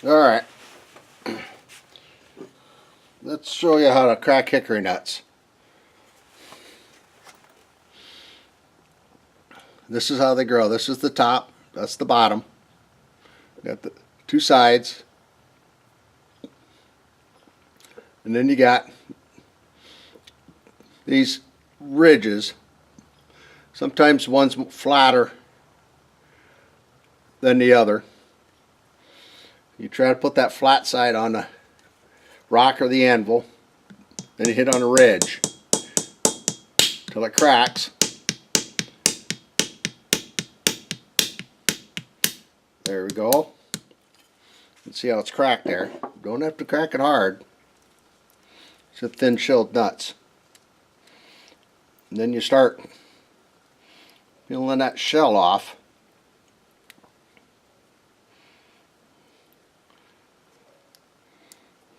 Alright, let's show you how to crack hickory nuts. This is how they grow. This is the top, that's the bottom. Got the two sides. And then you got these ridges. Sometimes one's flatter than the other. You try to put that flat side on the rock or the anvil, then you hit on a ridge till it cracks. There we go. You can see how it's cracked there. Don't have to crack it hard. It's a thin shelled nuts. And then you start peeling that shell off.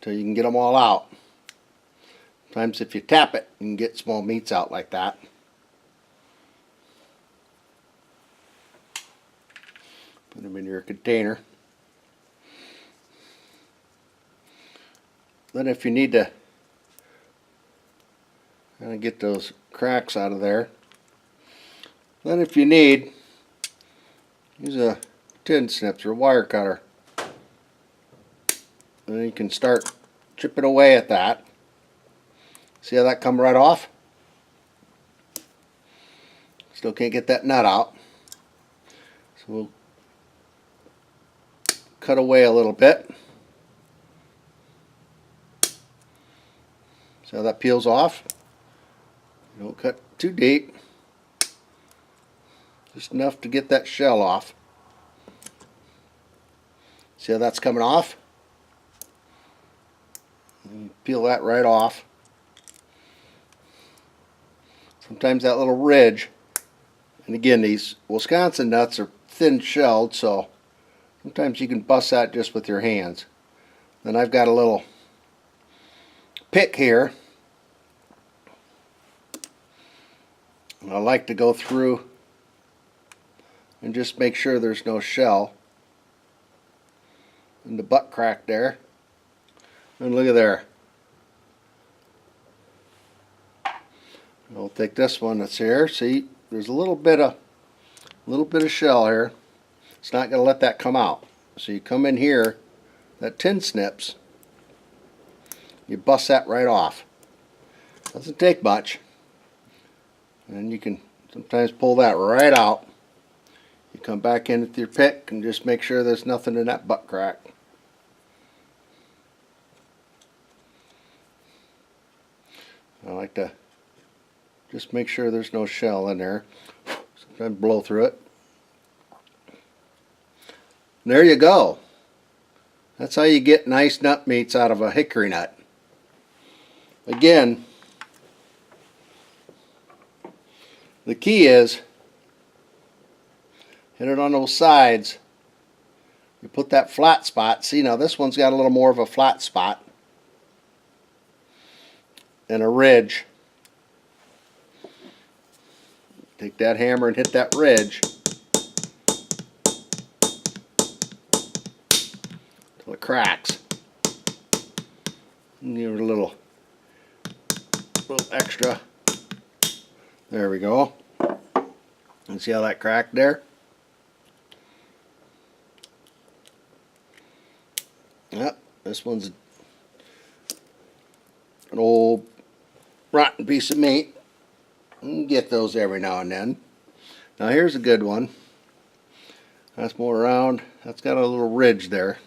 Till you can get them all out. Sometimes if you tap it, you can get small meats out like that. Put them in your container. Then if you need to kind of get those cracks out of there, then if you need, use a tin snips or a wire cutter. And you can start chipping away at that. See how that come right off? Still can't get that nut out. So we'll cut away a little bit. See how that peels off? Don't cut too deep. Just enough to get that shell off. See how that's coming off? And peel that right off. Sometimes that little ridge, and again these Wisconsin nuts are thin shelled, so sometimes you can bust that just with your hands. Then I've got a little pick here, and I like to go through and just make sure there's no shell in the butt crack there. And look at there. I'll take this one that's here. See, there's a little bit of shell here. It's not going to let that come out. So you come in here, that tin snips, you bust that right off. Doesn't take much. And you can sometimes pull that right out. You come back in with your pick and just make sure there's nothing in that butt crack. I like to just make sure there's no shell in there. Sometimes blow through it. And there you go. That's how you get nice nut meats out of a hickory nut. Again, the key is hit it on those sides. You put that flat spot. See, now this one's got a little more of a flat spot and a ridge. Take that hammer and hit that ridge till it cracks. And give it a little extra. There we go. And see how that cracked there? Yep, this one's an old rotten piece of meat. You can get those every now and then. Now here's a good one. That's more round. That's got a little ridge there.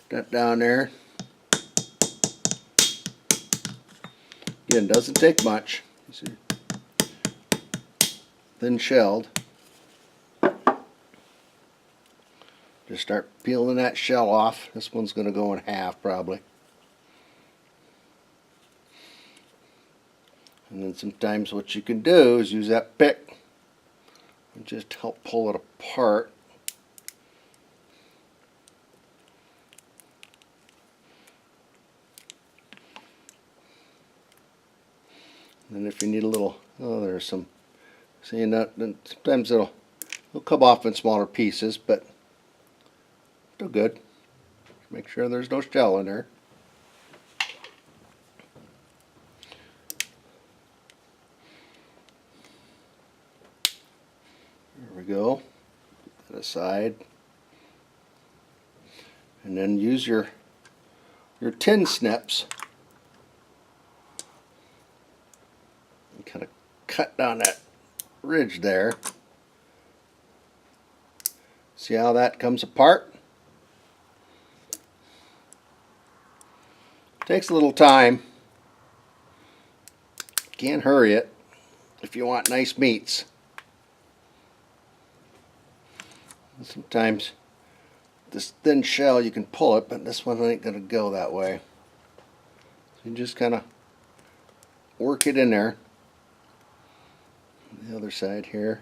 That down there. Again, doesn't take much. You see, thin shelled. Just start peeling that shell off. This one's going to go in half probably. And then sometimes what you can do is use that pick and just help pull it apart. And if you need a little, oh, there's some, seeing that, then sometimes it'll come off in smaller pieces, but still good. Make sure there's no shell in there. There we go. Put that aside. And then use your tin snips and kind of cut down that ridge there. See how that comes apart? Takes a little time. Can't hurry it if you want nice meats. Sometimes this thin shell you can pull it, but this one ain't gonna go that way. So you just kind of work it in there. The other side here.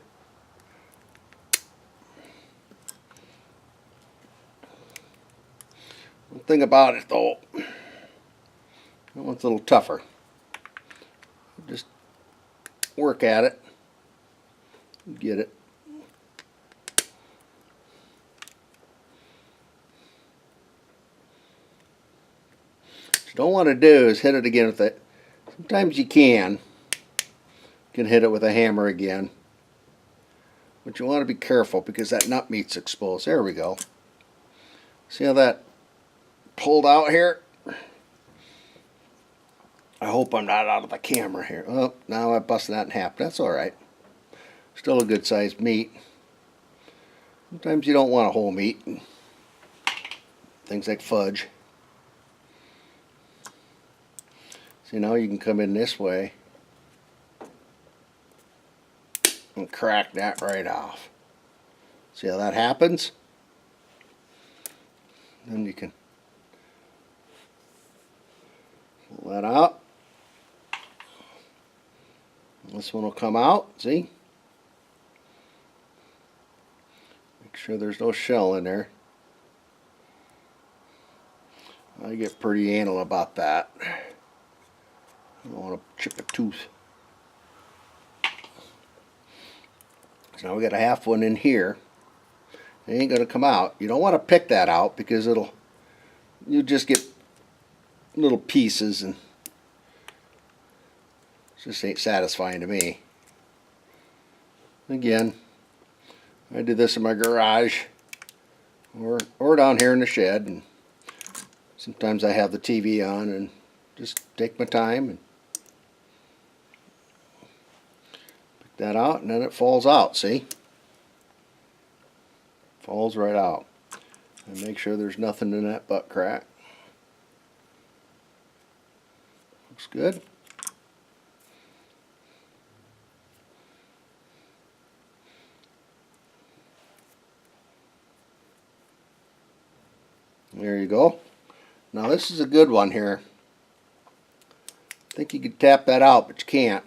One thing about it though, that one's a little tougher. Just work at it, get it. What you don't want to do is hit it again with it. Sometimes you can hit it with a hammer again, but you want to be careful because that nut meat's exposed. There we go. See how that pulled out here? I hope I'm not out of the camera here. Oh, now I busted that in half. That's alright. Still a good sized meat. Sometimes you don't want a whole meat. Things like fudge. See, now you can come in this way and crack that right off. See how that happens? Then you can pull that out. This one will come out, see? Make sure there's no shell in there. I get pretty anal about that. I don't want to chip a tooth. So now we got a half one in here. It ain't going to come out. You don't want to pick that out because you just get little pieces and it just ain't satisfying to me. Again, I do this in my garage or down here in the shed, and sometimes I have the TV on and just take my time and pick that out, and then it falls out, see? Falls right out. And make sure there's nothing in that butt crack. Looks good. There you go. Now this is a good one here. I think you could tap that out, but you can't.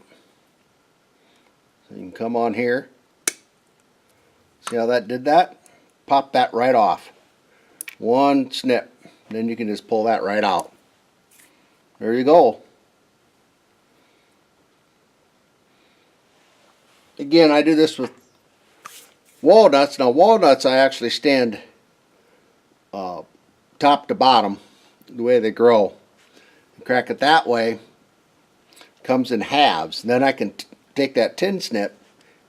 So you can come on here. See how that did that? Pop that right off. One snip. Then you can just pull that right out. There you go. Again, I do this with walnuts. Now walnuts I actually stand top to bottom, the way they grow. Crack it that way. Comes in halves. And then I can take that tin snip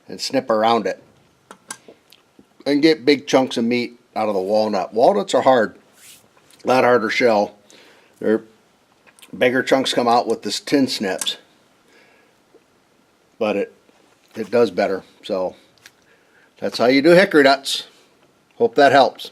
and snip around it and get big chunks of meat out of the walnut. Walnuts are hard, a lot harder shell. They're bigger chunks come out with this tin snips, but it does better. So that's how you do hickory nuts. Hope that helps.